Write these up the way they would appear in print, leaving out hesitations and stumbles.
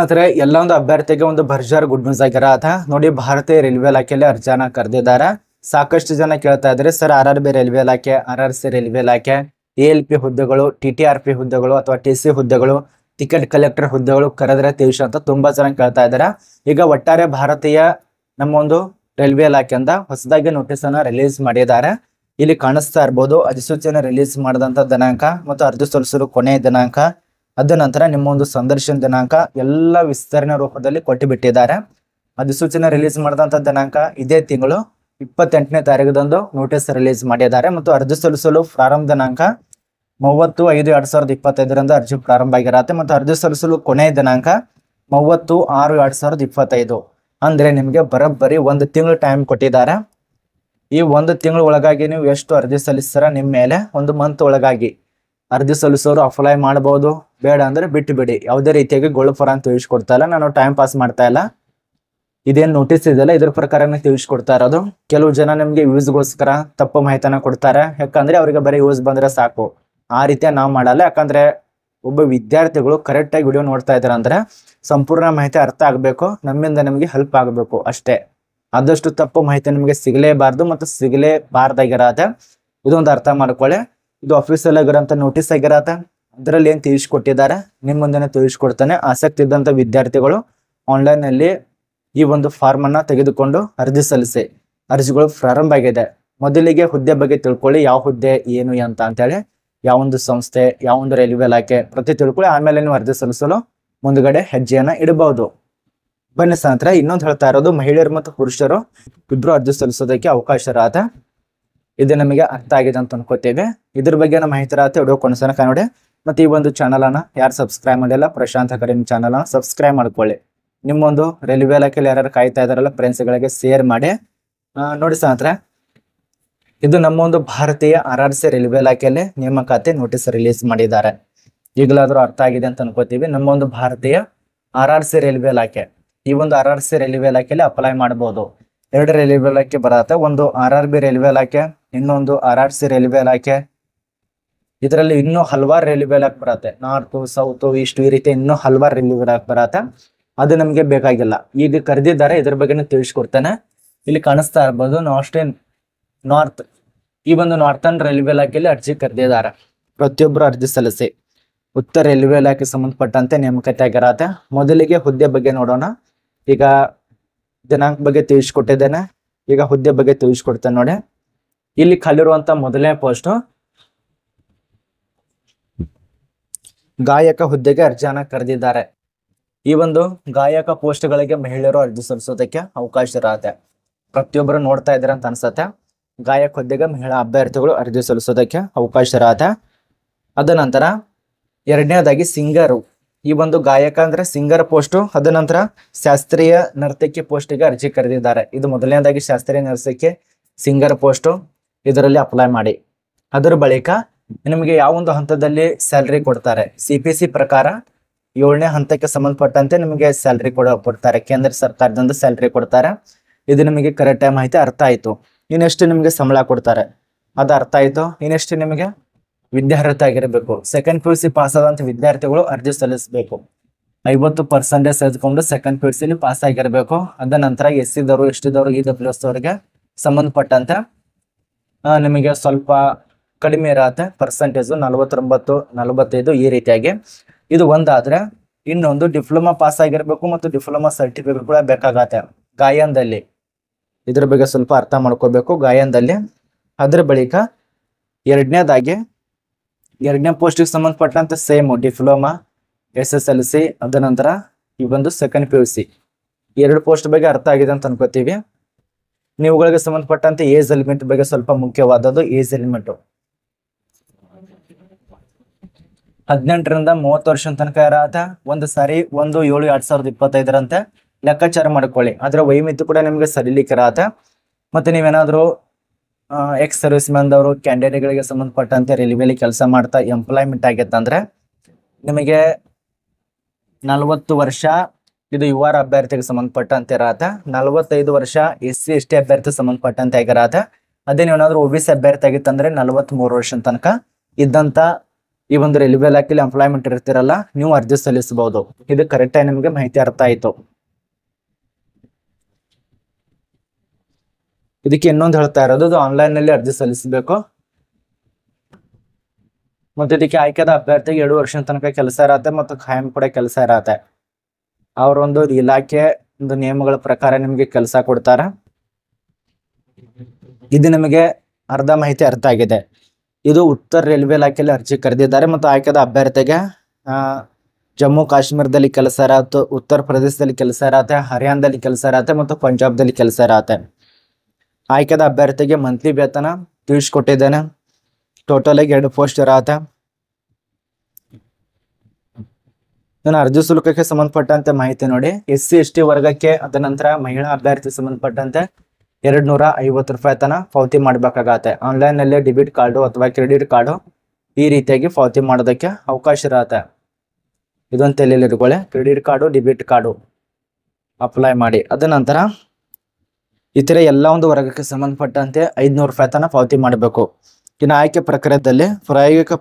ಆದ್ರೆ ಎಲ್ಲ ಒಂದು ಅಭ್ಯರ್ಥಿಗೆ ಒಂದು ಭರ್ಜರ್ ಗುಡ್ ನ್ಯೂಸ್ ಆಗಿರತ್ತ ನೋಡಿ. ಭಾರತೀಯ ರೈಲ್ವೆ ಇಲಾಖೆಯಲ್ಲಿ ಅರ್ಜಿಯನ್ನ ಕರೆದಿದ್ದಾರೆ. ಸಾಕಷ್ಟು ಜನ ಕೇಳ್ತಾ ಇದ್ದಾರೆ, ಸರ್ RRB ರೈಲ್ವೆ ಇಲಾಖೆ, RRC ರೈಲ್ವೆ ಇಲಾಖೆ, ALP ಹುದ್ದೆಗಳು, TTRP ಹುದ್ದೆಗಳು ಅಥವಾ TC ಹುದ್ದೆಗಳು, ಟಿಕೆಟ್ ಕಲೆಕ್ಟರ್ ಹುದ್ದೆಗಳು ಕರೆದ್ರೆ ತಿಳಿಸಿ ಅಂತ ತುಂಬಾ ಜನ ಕೇಳ್ತಾ ಇದ್ದಾರೆ. ಈಗ ಒಟ್ಟಾರೆ ಭಾರತೀಯ ನಮ್ಮ ಒಂದು ರೈಲ್ವೆ ಇಲಾಖೆಯಿಂದ ಹೊಸದಾಗಿ ನೋಟಿಸ್ ಅನ್ನ ರಿಲೀಸ್ ಮಾಡಿದ್ದಾರೆ. ಇಲ್ಲಿ ಕಾಣಿಸ್ತಾ ಇರ್ಬೋದು ಅಧಿಸೂಚನೆ ರಿಲೀಸ್ ಮಾಡಿದಂತ ದಿನಾಂಕ ಮತ್ತು ಅರ್ಜಿ ಸಲ್ಲಿಸಲು ಕೊನೆಯ ದಿನಾಂಕ, ಅದ ನಂತರ ನಿಮ್ಮ ಒಂದು ಸಂದರ್ಶನ ದಿನಾಂಕ ಎಲ್ಲ ವಿಸ್ತರಣೆ ರೂಪದಲ್ಲಿ ಕೊಟ್ಟು ಬಿಟ್ಟಿದ್ದಾರೆ. ಅಧಿಸೂಚನೆ ರಿಲೀಸ್ ಮಾಡಿದಂತ ದಿನಾಂಕ ಇದೇ ತಿಂಗಳು 28ನೇ ತಾರೀಕದಂದು ನೋಟಿಸ್ ರಿಲೀಸ್ ಮಾಡಿದ್ದಾರೆ ಮತ್ತು ಅರ್ಜಿ ಸಲ್ಲಿಸಲು ಪ್ರಾರಂಭ ದಿನಾಂಕ 30/5/2025 ಅರ್ಜಿ ಪ್ರಾರಂಭ ಆಗಿರತ್ತೆ ಮತ್ತು ಅರ್ಜಿ ಸಲ್ಲಿಸಲು ಕೊನೆಯ ದಿನಾಂಕ 30/6/2025. ಅಂದ್ರೆ ನಿಮಗೆ ಬರೋಬ್ಬರಿ ಒಂದು ತಿಂಗಳು ಟೈಮ್ ಕೊಟ್ಟಿದ್ದಾರೆ. ಈ ಒಂದು ತಿಂಗಳ ಒಳಗಾಗಿ ನೀವು ಎಷ್ಟು ಅರ್ಜಿ ಸಲ್ಲಿಸ್ತಾರ ನಿಮ್ಮ ಮೇಲೆ. ಒಂದು ಮಂತ್ ಒಳಗಾಗಿ ಅರ್ಜಿ ಸಲ್ಲಿಸೋರು ಅಪ್ಲೈ ಮಾಡಬಹುದು, ಬೇಡ ಅಂದ್ರೆ ಬಿಟ್ಟು ಬಿಡಿ. ಯಾವುದೇ ರೀತಿಯಾಗಿ ಗೊಳಫರ ಅಂತ ತಿಳಿಸ್ಕೊಡ್ತಾ ಇಲ್ಲ, ನಾನು ಟೈಮ್ ಪಾಸ್ ಮಾಡ್ತಾ ಇಲ್ಲ. ಇದೇನು ನೋಟಿಸ್ ಇದೆಯಲ್ಲ ಇದ್ರ ಪ್ರಕಾರನೇ ತಿಳಿಸ್ಕೊಡ್ತಾ ಇರೋದು. ಕೆಲವು ಜನ ನಿಮ್ಗೆ ಯೂಸ್ಗೋಸ್ಕರ ತಪ್ಪು ಮಾಹಿತಿನ ಕೊಡ್ತಾರೆ, ಯಾಕಂದ್ರೆ ಅವ್ರಿಗೆ ಬರೀ ಯೂಸ್ ಬಂದ್ರೆ ಸಾಕು. ಆ ರೀತಿಯ ನಾವು ಮಾಡಲ್ಲ. ಯಾಕಂದ್ರೆ ಒಬ್ಬ ವಿದ್ಯಾರ್ಥಿಗಳು ಕರೆಕ್ಟ್ ಆಗಿ ವಿಡಿಯೋ ನೋಡ್ತಾ ಇದಾರೆ ಅಂದ್ರೆ ಸಂಪೂರ್ಣ ಮಾಹಿತಿ ಅರ್ಥ ಆಗ್ಬೇಕು, ನಮ್ಮಿಂದ ನಿಮಗೆ ಹೆಲ್ಪ್ ಆಗಬೇಕು ಅಷ್ಟೇ. ಆದಷ್ಟು ತಪ್ಪು ಮಾಹಿತಿ ನಿಮಗೆ ಸಿಗಲೇಬಾರ್ದು ಮತ್ತು ಸಿಗಲೇಬಾರ್ದಾಗಿರತ್ತೆ. ಇದೊಂದು ಅರ್ಥ ಮಾಡ್ಕೊಳ್ಳಿ. ಇದು ಅಫಿಷಿಯಲ್ ಆಗಿರೋಂಥ ನೋಟಿಸ್ ಆಗಿರತ್ತೆ. ಅದರಲ್ಲಿ ಏನು ತಿಳಿಸ್ಕೊಟ್ಟಿದ್ದಾರೆ ನಿಮ್ಮ ಮುಂದೆ ತಿಳಿಸ್ಕೊಡ್ತಾನೆ. ಆಸಕ್ತಿ ಇದ್ದಂಥ ವಿದ್ಯಾರ್ಥಿಗಳು ಆನ್ಲೈನ್ ನಲ್ಲಿ ಈ ಒಂದು ಫಾರ್ಮ್ ಅನ್ನ ತೆಗೆದುಕೊಂಡು ಅರ್ಜಿ ಸಲ್ಲಿಸಿ. ಅರ್ಜಿಗಳು ಪ್ರಾರಂಭ ಆಗಿದೆ. ಮೊದಲಿಗೆ ಹುದ್ದೆ ಬಗ್ಗೆ ತಿಳ್ಕೊಳ್ಳಿ, ಯಾವ ಹುದ್ದೆ ಏನು ಅಂತ ಅಂತೇಳಿ, ಯಾವೊಂದು ಸಂಸ್ಥೆ, ಯಾವೊಂದು ರೈಲ್ವೆ ಇಲಾಖೆ ಪ್ರತಿ ತಿಳ್ಕೊಳ್ಳಿ. ಆಮೇಲೆ ನೀವು ಅರ್ಜಿ ಸಲ್ಲಿಸಲು ಮುಂದ್ಗಡೆ ಹೆಜ್ಜೆಯನ್ನ ಇಡಬಹುದು. ಬನ್ನಿ ಸ್ನೇಹಿತರ, ಇನ್ನೊಂದು ಹೇಳ್ತಾ ಇರೋದು, ಮಹಿಳೆಯರು ಮತ್ತು ಪುರುಷರು ಇಬ್ರು ಅರ್ಜಿ ಸಲ್ಲಿಸೋದಕ್ಕೆ ಅವಕಾಶ ಇರತ್ತೆ. ಇದು ನಮಗೆ ಅರ್ಥ ಆಗಿದೆ ಅಂತ ಅನ್ಕೋತೇವೆ. ಇದ್ರ ಬಗ್ಗೆ ನಮ್ಮ ಮಾಹಿತಿ ಇರತ್ತೆ. ವಿಡಿಯೋ ಕೊನೆಸನಕ ನೋಡಿ. ಮತ್ತೆ ಈ ಒಂದು ಚಾನಲ್ ಅನ್ನ ಯಾರು ಸಬ್ಸ್ಕ್ರೈಬ್ ಮಾಡಿಲ್ಲ, ಪ್ರಶಾಂತ್ ಅಕಾಡೆಮಿ ಚಾನಲ್ ಅನ್ನ ಸಬ್ಸ್ಕ್ರೈಬ್ ಮಾಡ್ಕೊಳ್ಳಿ. ನಿಮ್ಮೊಂದು ರೈಲ್ವೆ ಇಲಾಖೆಯಲ್ಲಿ ಯಾರು ಕಾಯ್ತಾ ಇದಾರಲ್ಲ ಫ್ರೆಂಡ್ಸ್ಗಳಿಗೆ ಶೇರ್ ಮಾಡಿ. ನೋಡಿ ಸ್ನೇಹಿತರೆ, ಇದು ನಮ್ಮ ಒಂದು ಭಾರತೀಯ RRC ರೈಲ್ವೆ ಇಲಾಖೆಯಲ್ಲಿ ನೇಮಕಾತಿ ನೋಟಿಸ್ ರಿಲೀಸ್ ಮಾಡಿದ್ದಾರೆ. ಈಗಲಾದ್ರೂ ಅರ್ಥ ಆಗಿದೆ ಅಂತ ಅನ್ಕೋತೀವಿ. ನಮ್ಮ ಒಂದು ಭಾರತೀಯ RRC ರೈಲ್ವೆ ಇಲಾಖೆ, ಈ ಒಂದು RRC ರೈಲ್ವೆ ಇಲಾಖೆಯಲ್ಲಿ ಅಪ್ಲೈ ಮಾಡಬಹುದು. ಎರಡು ರೈಲ್ವೆ ಇಲಾಖೆ ಬರತ್ತೆ, ಒಂದು RRB ರೈಲ್ವೆ ಇಲಾಖೆ, ಇನ್ನೊಂದು RRC ರೈಲ್ವೆ ಇಲಾಖೆ. ಇದರಲ್ಲಿ ಇನ್ನೂ ಹಲವಾರು ರೈಲ್ವೆ ಇಲಾಖೆ ಬರತ್ತೆ, ನಾರ್ತ್, ಸೌತ್, ಈಸ್ಟ್, ಈ ರೀತಿ ಇನ್ನೂ ಹಲವಾರು ರೈಲ್ವೆ ಇಲಾಖೆ ಬರತ್ತೆ. ಅದು ನಮಗೆ ಬೇಕಾಗಿಲ್ಲ. ಈಗ ಕರೆದಿದ್ದಾರೆ, ಇದ್ರ ಬಗ್ಗೆ ತಿಳಿಸ್ಕೊಡ್ತೇನೆ. ಇಲ್ಲಿ ಕಾಣಿಸ್ತಾ ಇರ್ಬೋದು ನಾರ್ತ್, ಈ ಒಂದು ನಾರ್ತನ್ ರೈಲ್ವೆ ಇಲಾಖೆಯಲ್ಲಿ ಅರ್ಜಿ ಕರೆದಿದ್ದಾರೆ. ಪ್ರತಿಯೊಬ್ಬರು ಅರ್ಜಿ ಸಲ್ಲಿಸಿ. ಉತ್ತರ ರೈಲ್ವೆ ಇಲಾಖೆ ಸಂಬಂಧಪಟ್ಟಂತೆ ನೇಮಕಾತಿ ಆಗಿರತ್ತೆ. ಮೊದಲಿಗೆ ಹುದ್ದೆ ಬಗ್ಗೆ ನೋಡೋಣ. ಈಗ ದಿನಾಂಕ ಬಗ್ಗೆ ತಿಳಿಸ್ಕೊಟ್ಟಿದ್ದೇನೆ, ಈಗ ಹುದ್ದೆ ಬಗ್ಗೆ ತಿಳಿಸ್ಕೊಡ್ತೇನೆ ನೋಡಿ. ಇಲ್ಲಿ ಖಾಲಿರುವಂತ ಮೊದಲನೇ ಪೋಸ್ಟ್ ಗಾಯಕ ಹುದ್ದೆಗೆ ಅರ್ಜಿಯನ್ನ ಕರೆದಿದ್ದಾರೆ. ಈ ಒಂದು ಗಾಯಕ ಪೋಸ್ಟ್ಗಳಿಗೆ ಮಹಿಳೆಯರು ಅರ್ಜಿ ಸಲ್ಲಿಸೋದಕ್ಕೆ ಅವಕಾಶ ಇರತ್ತೆ. ಪ್ರತಿಯೊಬ್ಬರು ನೋಡ್ತಾ ಇದ್ದಾರೆ ಅಂತ ಅನ್ಸತ್ತೆ. ಗಾಯಕ ಹುದ್ದೆಗೆ ಮಹಿಳಾ ಅಭ್ಯರ್ಥಿಗಳು ಅರ್ಜಿ ಸಲ್ಲಿಸೋದಕ್ಕೆ ಅವಕಾಶ ಇರತ್ತೆ. ಅದ ನಂತರ ಎರಡನೇದಾಗಿ ಸಿಂಗರು, ಈ ಒಂದು ಗಾಯಕ ಅಂದ್ರೆ ಸಿಂಗರ್ ಪೋಸ್ಟ್. ಅದ ನಂತರ ಶಾಸ್ತ್ರೀಯ ನರ್ತಕಿ ಪೋಸ್ಟ್ಗೆ ಅರ್ಜಿ ಕರೆದಿದ್ದಾರೆ. ಇದು ಮೊದಲನೇದಾಗಿ ಶಾಸ್ತ್ರೀಯ ನರ್ತಕಿ ಸಿಂಗರ್ ಪೋಸ್ಟ್, ಇದರಲ್ಲಿ ಅಪ್ಲೈ ಮಾಡಿ. ಅದರ ಬಳಿಕ ನಿಮಗೆ ಯಾವ ಒಂದು ಹಂತದಲ್ಲಿ ಸ್ಯಾಲ್ರಿ ಕೊಡ್ತಾರೆ, CPC ಪ್ರಕಾರ 7ನೇ ಹಂತಕ್ಕೆ ಸಂಬಂಧಪಟ್ಟಂತೆ ನಿಮಗೆ ಸ್ಯಾಲ್ರಿ ಕೊಡ್ತಾರೆ. ಕೇಂದ್ರ ಸರ್ಕಾರದಿಂದ ಸ್ಯಾಲ್ರಿ ಕೊಡ್ತಾರೆ. ಇದು ನಿಮಗೆ ಕರೆಕ್ಟ್ ಮಾಹಿತಿ ಅರ್ಥ ಆಯ್ತು. ಇನ್ನೆಷ್ಟು ನಿಮಗೆ ಸಂಬಳ ಕೊಡ್ತಾರೆ ಅದು ಅರ್ಥ ಆಯ್ತು. ಇನ್ನೆಷ್ಟು ನಿಮಗೆ ವಿದ್ಯಾರ್ಹತೆ ಆಗಿರಬೇಕು. ಸೆಕೆಂಡ್ PUC ಪಾಸ್ ಆದಂತ ವಿದ್ಯಾರ್ಥಿಗಳು ಅರ್ಜಿ ಸಲ್ಲಿಸಬೇಕು. 50% ಸೇರಿಸ್ಕೊಂಡು ಸೆಕೆಂಡ್ PUC ಪಾಸ್ ಆಗಿರಬೇಕು. ಅದ ನಂತರ SC ದವರು, ST ದವರು, EWS ಅವರಿಗೆ ಸಂಬಂಧಪಟ್ಟಂತೆ ನಿಮಗೆ ಸ್ವಲ್ಪ ಕಡಿಮೆ ಇರತ್ತೆ ಪರ್ಸೆಂಟೇಜ್, 49, 45 ಈ ರೀತಿಯಾಗಿ. ಇದು ಒಂದಾದ್ರೆ ಇನ್ನೊಂದು ಡಿಪ್ಲೊಮಾ ಪಾಸ್ ಆಗಿರ್ಬೇಕು ಮತ್ತು ಡಿಪ್ಲೊಮಾ ಸರ್ಟಿಫಿಕೇಟ್ ಕೂಡ ಬೇಕಾಗತ್ತೆ ಗಾಯನದಲ್ಲಿ. ಇದ್ರ ಬಗ್ಗೆ ಸ್ವಲ್ಪ ಅರ್ಥ ಮಾಡ್ಕೋಬೇಕು ಗಾಯನದಲ್ಲಿ. ಅದ್ರ ಬಳಿಕ ಎರಡನೇದಾಗಿ ಎರಡನೇ ಪೋಸ್ಟ್ಗೆ ಸಂಬಂಧಪಟ್ಟಂತೆ ಸೇಮ್ ಡಿಪ್ಲೊಮಾ, SSLC, ಅದ ನಂತರ ಈ ಒಂದು ಸೆಕೆಂಡ್ PUC. ಎರಡು ಪೋಸ್ಟ್ ಬಗ್ಗೆ ಅರ್ಥ ಆಗಿದೆ ಅಂತ ಅನ್ಕೋತೀವಿ. ನೀವುಗಳಿಗೆ ಸಂಬಂಧಪಟ್ಟಂತೆ ಏಜ್ ಎಲಿಮೆಂಟ್ ಬಗ್ಗೆ ಸ್ವಲ್ಪ ಮುಖ್ಯವಾದದ್ದು. ಏಜ್ ಎಲಿಮೆಂಟ್ 18ರಿಂದ 30 ವರ್ಷ ತನಕ ಇರತ್ತೆ. ಒಂದು ಸಾರಿ 1/7/2025 ಲೆಕ್ಕಾಚಾರ ಮಾಡ್ಕೊಳ್ಳಿ. ಅದರ ವೈಮಿತಿ ಕೂಡ ನಿಮಗೆ ಸರಿಲಿಕ್ಕೆ ಇರತ್ತೆ. ಮತ್ತೆ ನೀವೇನಾದ್ರೂ ಎಕ್ಸ್ ಸರ್ವಿಸ್ ಮ್ಯಾನ್ ದವರು, ಕ್ಯಾಂಡಿಡೇಟ್ಗಳಿಗೆ ಸಂಬಂಧಪಟ್ಟಂತೆ ರೈಲ್ವೆಲಿ ಕೆಲಸ ಮಾಡ್ತಾ ಎಂಪ್ಲಾಯ್ಮೆಂಟ್ ಆಗೈತಂದ್ರೆ ನಿಮಗೆ 40 ವರ್ಷ ಇದು ಯುವ ಅಭ್ಯರ್ಥಿಗೆ ಸಂಬಂಧಪಟ್ಟಂತೆ ಇರತ್ತೆ. 45 ವರ್ಷ SC ST ಅಭ್ಯರ್ಥಿ ಸಂಬಂಧಪಟ್ಟಂತೆ ಆಗಿರತ್ತೆ. ಅದೇ ನೀವೇನಾದ್ರೂ OBC ಅಭ್ಯರ್ಥಿ ಆಗಿತ್ತಂದ್ರೆ 43 ವರ್ಷ ತನಕ ಇದ್ದಂತ ಈ ಒಂದು ರೈಲ್ವೆ ಇಲಾಖೆಯಲ್ಲಿ ಎಂಪ್ಲಾಯ್ಮೆಂಟ್ ಇರ್ತಿರಲ್ಲ, ನೀವು ಅರ್ಜಿ ಸಲ್ಲಿಸಬಹುದು. ಇದು ಕರೆಕ್ಟ್ ಆಗಿ ನಿಮಗೆ ಮಾಹಿತಿ ಅರ್ಥ ಆಯ್ತು. ಇದಕ್ಕೆ ಇನ್ನೊಂದು ಹೇಳ್ತಾ ಇರೋದು, ಇದು ಆನ್ಲೈನ್ ನಲ್ಲಿ ಅರ್ಜಿ ಸಲ್ಲಿಸಬೇಕು. ಮತ್ತೆ ಇದಕ್ಕೆ ಆಯ್ಕೆದ ಅಭ್ಯರ್ಥಿಗೆ 2 ವರ್ಷದ ತನಕ ಕೆಲಸ ಇರತ್ತೆ ಮತ್ತು ಖಾಯಂ ಕೂಡ ಕೆಲಸ ಇರತ್ತೆ. ಅವರೊಂದು ಇಲಾಖೆ ಒಂದು ನಿಯಮಗಳ ಪ್ರಕಾರ ನಿಮಗೆ ಕೆಲಸ ಕೊಡ್ತಾರೆ. ಇದು ನಿಮಗೆ ಅರ್ಧ ಮಾಹಿತಿ ಅರ್ಥ ಆಗಿದೆ. ಇದು ಉತ್ತರ ರೈಲ್ವೆ ಇಲಾಖೆಯಲ್ಲಿ ಅರ್ಜಿ ಕರೆದಿದ್ದಾರೆ ಮತ್ತು ಆಯ್ಕೆದ ಅಭ್ಯರ್ಥಿಗೆ ಜಮ್ಮು ಕಾಶ್ಮೀರದಲ್ಲಿ ಕೆಲಸ ಇರತ್ತೆ, ಉತ್ತರ ಪ್ರದೇಶದಲ್ಲಿ ಕೆಲಸ ಇರತ್ತೆ, ಹರಿಯಾಣದಲ್ಲಿ ಕೆಲಸ ಇರತ್ತೆ ಮತ್ತು ಪಂಜಾಬ್ದಲ್ಲಿ ಕೆಲಸ ಇರತ್ತೆ. ಆಯ್ಕೆದ ಅಭ್ಯರ್ಥಿಗೆ ಮಂತ್ಲಿ ವೇತನ ತಿಳಿಸ್ಕೊಟ್ಟಿದ್ದೇನೆ. ಟೋಟಲ್ ಆಗಿ 2 ಪೋಸ್ಟ್ ಇರತ್ತೆ. ನಾನು ಅರ್ಜಿ ಶುಲ್ಕಕ್ಕೆ ಸಂಬಂಧಪಟ್ಟಂತೆ ಮಾಹಿತಿ ನೋಡಿ. SC ST ವರ್ಗಕ್ಕೆ, ಅದ ನಂತರ ಮಹಿಳಾ ಅಭ್ಯರ್ಥಿ ಸಂಬಂಧಪಟ್ಟಂತೆ 250 ರೂಪಾಯಿ ತನ ಪಾವತಿ ಮಾಡಬೇಕಾಗತ್ತೆ. ಆನ್ಲೈನ್ ನಲ್ಲಿ ಡೆಬಿಟ್ ಕಾರ್ಡು ಅಥವಾ ಕ್ರೆಡಿಟ್ ಕಾರ್ಡು ಈ ರೀತಿಯಾಗಿ ಪಾವತಿ ಮಾಡೋದಕ್ಕೆ ಅವಕಾಶ ಇರತ್ತೆ. ಇದೊಂದು ತಲೆಯಲ್ಲಿ ಇಟ್ಕೊಳ್ಳಿ. Credit card, debit card apply ಮಾಡಿ. ಅದ ನಂತರ ಇತರೆ ಎಲ್ಲ ಒಂದು ವರ್ಗಕ್ಕೆ ಸಂಬಂಧಪಟ್ಟಂತೆ 500 ರೂಪಾಯಿ ತನ ಪಾವತಿ ಮಾಡಬೇಕು. ಇನ್ನು ಆಯ್ಕೆ ಪ್ರಕ್ರಿಯೆಯಲ್ಲಿ ಪ್ರಾಯೋಗಿಕ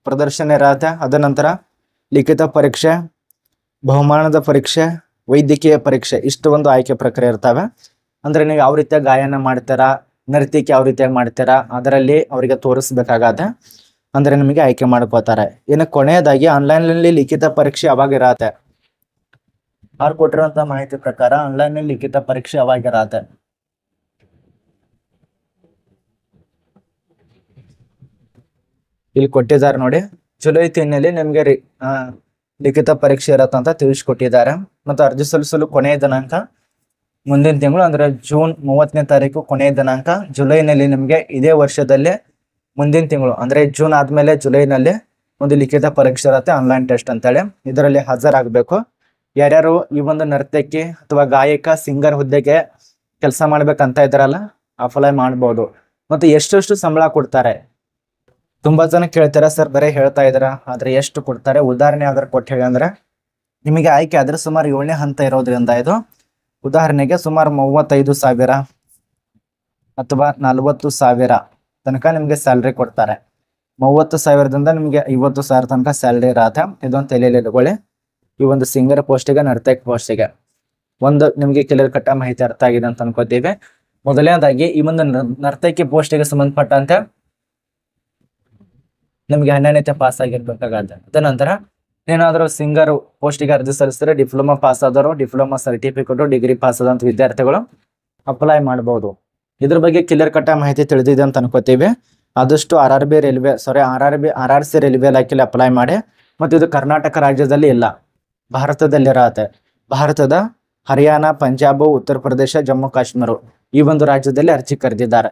ಪ್ರದರ್ಶನ ಇರತ್ತೆ. ಅದ ನಂತರ ಲಿಖಿತ ಪರೀಕ್ಷೆ, ಬಹುಮಾನದ ಪರೀಕ್ಷೆ, ವೈದ್ಯಕೀಯ ಪರೀಕ್ಷೆ, ಇಷ್ಟು ಒಂದು ಆಯ್ಕೆ ಪ್ರಕ್ರಿಯೆ ಇರ್ತವೆ. ಅಂದ್ರೆ ನೀವು ಯಾವ ರೀತಿಯಾಗಿ ಗಾಯನ ಮಾಡ್ತೀರಾ, ನೃತ್ಯಕ್ಕೆ ಯಾವ ರೀತಿಯಾಗಿ ಮಾಡ್ತೀರಾ, ಅದರಲ್ಲಿ ಅವರಿಗೆ ತೋರಿಸ್ಬೇಕಾಗತ್ತೆ. ಅಂದ್ರೆ ನಿಮಗೆ ಆಯ್ಕೆ ಮಾಡ್ಕೋತಾರೆ. ಇನ್ನು ಕೊನೆಯದಾಗಿ ಆನ್ಲೈನ್ ನಲ್ಲಿ ಲಿಖಿತ ಪರೀಕ್ಷೆ ಅವಾಗ ಇರತ್ತೆ. ಅವ್ರು ಕೊಟ್ಟಿರುವಂತ ಮಾಹಿತಿ ಪ್ರಕಾರ ಆನ್ಲೈನ್ ನಲ್ಲಿ ಲಿಖಿತ ಪರೀಕ್ಷೆ ಅವಾಗ ಇರತ್ತೆ. ಇಲ್ಲಿ ಕೊಟ್ಟಿದ್ದಾರೆ ನೋಡಿ, ಜುಲೈ ತಿಂಗಳಲ್ಲಿ ನಿಮಗೆ ಲಿಖಿತ ಪರೀಕ್ಷೆ ಇರತ್ತಂತ ತಿಳಿಸ್ಕೊಟ್ಟಿದ್ದಾರೆ. ಮತ್ತು ಅರ್ಜಿ ಸಲ್ಲಿಸಲು ಕೊನೆಯ ದಿನಾಂಕ ಮುಂದಿನ ತಿಂಗಳು, ಅಂದ್ರೆ ಜೂನ್ 30ನೇ ತಾರೀಕು ಕೊನೆಯ ದಿನಾಂಕ. ಜುಲೈನಲ್ಲಿ ನಿಮಗೆ ಇದೇ ವರ್ಷದಲ್ಲೇ ಮುಂದಿನ ತಿಂಗಳು ಅಂದ್ರೆ ಜೂನ್ ಆದ್ಮೇಲೆ ಜುಲೈನಲ್ಲಿ ಒಂದು ಲಿಖಿತ ಪರೀಕ್ಷೆ ಇರುತ್ತೆ, ಆನ್ಲೈನ್ ಟೆಸ್ಟ್ ಅಂತೇಳಿ. ಇದರಲ್ಲಿ ಹಾಜರಾಗಬೇಕು. ಯಾರ್ಯಾರು ಈ ಒಂದು ನರ್ತಕಿ ಅಥವಾ ಗಾಯಕ, ಸಿಂಗರ್ ಹುದ್ದೆಗೆ ಕೆಲಸ ಮಾಡ್ಬೇಕಂತ ಇದ್ದಾರಲ್ಲ, ಅಪ್ಲೈ ಮಾಡ್ಬೋದು. ಮತ್ತು ಎಷ್ಟು ಸಂಬಳ ಕೊಡ್ತಾರೆ, ತುಂಬಾ ಜನ ಕೇಳ್ತಾರೆ ಸರ್ ಬರೀ ಹೇಳ್ತಾ ಇದಾರ, ಆದ್ರೆ ಎಷ್ಟು ಕೊಡ್ತಾರೆ ಉದಾಹರಣೆ ಆದ್ರೆ ಕೊಟ್ಟು ಹೇಳಿ. ಅಂದ್ರೆ ನಿಮಗೆ ಆಯ್ಕೆ ಆದ್ರೆ ಸುಮಾರು 7ನೇ ಹಂತ ಇರೋದ್ರಿಂದ ಇದು ಉದಾಹರಣೆಗೆ ಸುಮಾರು 35,000 ಅಥವಾ 40,000 ತನಕ ನಿಮ್ಗೆ ಸ್ಯಾಲ್ರಿ ಕೊಡ್ತಾರೆ. 30,000ದಿಂದ ನಿಮ್ಗೆ 50,000 ತನಕ ಸ್ಯಾಲ್ರಿ ಇರತ್ತೆ. ಇದೊಂದು ತಲೆಯಲ್ಲಿ ಇಟ್ಕೊಳ್ಳಿ. ಈ ಒಂದು ಸಿಂಗರ್ ಪೋಸ್ಟಿಗೆ, ನರ್ತಕ ಪೋಸ್ಟಿಗೆ ಒಂದು ನಿಮ್ಗೆ ಕ್ಲಿಯರ್ ಕಟ್ಟ ಮಾಹಿತಿ ಅರ್ಥ ಆಗಿದೆ ಅಂತ ಅನ್ಕೋತೀವಿ. ಮೊದಲನೇದಾಗಿ ಈ ಒಂದು ನರ್ತಕಿ ಪೋಸ್ಟಿಗೆ ಸಂಬಂಧಪಟ್ಟಂತೆ ನಿಮ್ಗೆ 12ನೇ ಪಾಸ್ ಆಗಿರ್ಬೇಕಾಗತ್ತೆ. ಅದ ನಂತರ ಏನಾದರೂ ಸಿಂಗರ್ ಪೋಸ್ಟಿಗೆ ಅರ್ಜಿ ಸಲ್ಲಿಸಿದ್ರೆ ಡಿಪ್ಲೊಮಾ ಪಾಸ್ ಆದವರು, ಡಿಪ್ಲೊಮಾ ಸರ್ಟಿಫಿಕೇಟು, ಡಿಗ್ರಿ ಪಾಸ್ ಆದಂತ ವಿದ್ಯಾರ್ಥಿಗಳು ಅಪ್ಲೈ ಮಾಡಬಹುದು. ಇದ್ರ ಬಗ್ಗೆ ಕ್ಲಿಯರ್ ಕಟ್ಟ ಮಾಹಿತಿ ತಿಳಿದಿದೆ ಅಂತ ಅನ್ಕೋತೀವಿ. ಆದಷ್ಟು RRC ರೈಲ್ವೆ ಇಲಾಖೆಯಲ್ಲಿ ಅಪ್ಲೈ ಮಾಡಿ. ಮತ್ತು ಇದು ಕರ್ನಾಟಕ ರಾಜ್ಯದಲ್ಲಿ ಇಲ್ಲ, ಭಾರತದಲ್ಲಿರತ್ತೆ. ಭಾರತದ ಹರಿಯಾಣ, ಪಂಜಾಬ್, ಉತ್ತರ ಪ್ರದೇಶ, ಜಮ್ಮು ಕಾಶ್ಮೀರ ಈ ಒಂದು ರಾಜ್ಯದಲ್ಲಿ ಅರ್ಜಿ ಕರೆದಿದ್ದಾರೆ.